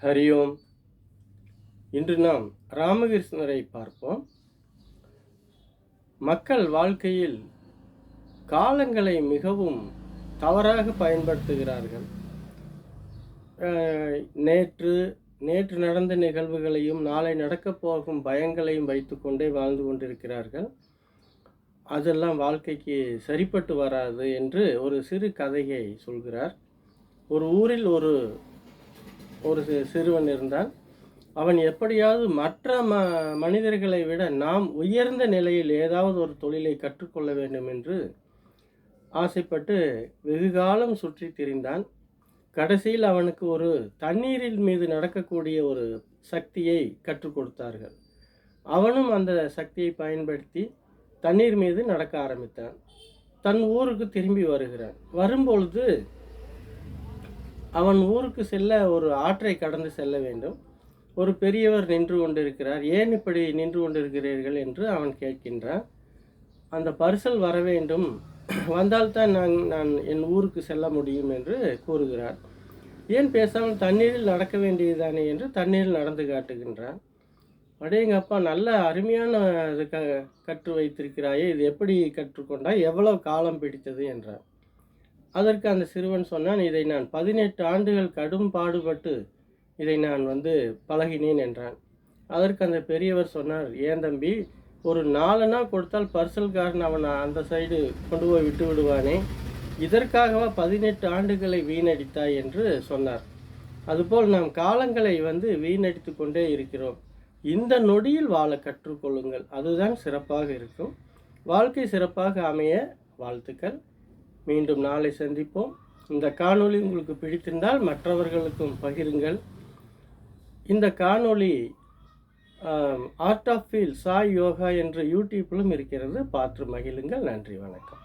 ஹரி ஓம். இன்று நாம் ராமகிருஷ்ணரை பார்ப்போம். மக்கள் வாழ்க்கையில் காலங்களை மிகவும் தவறாக பயன்படுத்துகிறார்கள். நேற்று நேற்று நடந்த நிகழ்வுகளையும் நாளை நடக்கப் போகும் பயங்களையும் வைத்துக்கொண்டே வாழ்ந்து கொண்டிருக்கிறார்கள். அதெல்லாம் வாழ்க்கைக்கு சரிப்பட்டு வராது என்று ஒரு சிறு கதையை சொல்கிறார். ஒரு ஊரில் ஒரு சிறுவன் இருந்தான். அவன் எப்படியாவது மற்ற மனிதர்களை விட நாம் உயர்ந்த நிலையில் ஏதாவது ஒரு தொழிலை கற்றுக்கொள்ள வேண்டும் என்று ஆசைப்பட்டு வெகுகாலம் சுற்றி திரிந்தான். கடைசியில் அவனுக்கு ஒரு தண்ணீரின் மீது நடக்கக்கூடிய ஒரு சக்தியை கற்றுக் கொடுத்தார்கள். அவனும் அந்த சக்தியை பயன்படுத்தி தண்ணீர் மீது நடக்க ஆரம்பித்தான். தன் ஊருக்கு திரும்பி வருகிறான். வரும்பொழுது அவன் ஊருக்கு செல்ல ஒரு ஆற்றை கடந்து செல்ல வேண்டும். ஒரு பெரியவர் நின்று கொண்டிருக்கிறார். ஏன் இப்படி நின்று கொண்டிருக்கிறீர்கள் என்று அவன் கேட்கின்றான். அந்த பரிசல் வர வேண்டும், வந்தால்தான் நான் என் ஊருக்கு செல்ல முடியும் என்று கூறுகிறார். ஏன் பேசாமல் தண்ணீரில் நடக்க வேண்டியதுதானே என்று தண்ணீரில் நடந்து காட்டுகின்றான். அடேங்கப்பா, நல்ல அருமையான இது கற்று வைத்திருக்கிறாயே, இது எப்படி கற்றுக்கொண்டாய், எவ்வளவு காலம் பிடித்தது என்றான். அதற்கு அந்த சிறுவன் சொன்னான், இதை நான் 18 ஆண்டுகள் கடும் பாடுபட்டு இதை நான் பழகினேன் என்றான். அதற்கு அந்த பெரியவர் சொன்னார், ஏன் தம்பி, ஒரு 4 நாள் கொடுத்தால் பர்சல்காரன் அவன் அந்த சைடு கொண்டு போய் விட்டு விடுவானே, இதற்காகவா 18 ஆண்டுகளை வீணடித்தாய் என்று சொன்னார். அதுபோல் நாம் காலங்களை வீணடித்து கொண்டே இருக்கிறோம். இந்த நொடியில் வாழ கற்றுக்கொள்ளுங்கள், அதுதான் சிறப்பாக இருக்கும். வாழ்க்கை சிறப்பாக அமைய வாழ்த்துக்கள். மீண்டும் நாளை சந்திப்போம். இந்த காணொளி உங்களுக்கு பிடித்திருந்தால் மற்றவர்களுக்கும் பகிருங்கள். இந்த காணொளி art of feel Sai yoga என்ற யூடியூப்பிலும் இருக்கிறது, பார்த்து மகிழுங்கள். நன்றி, வணக்கம்.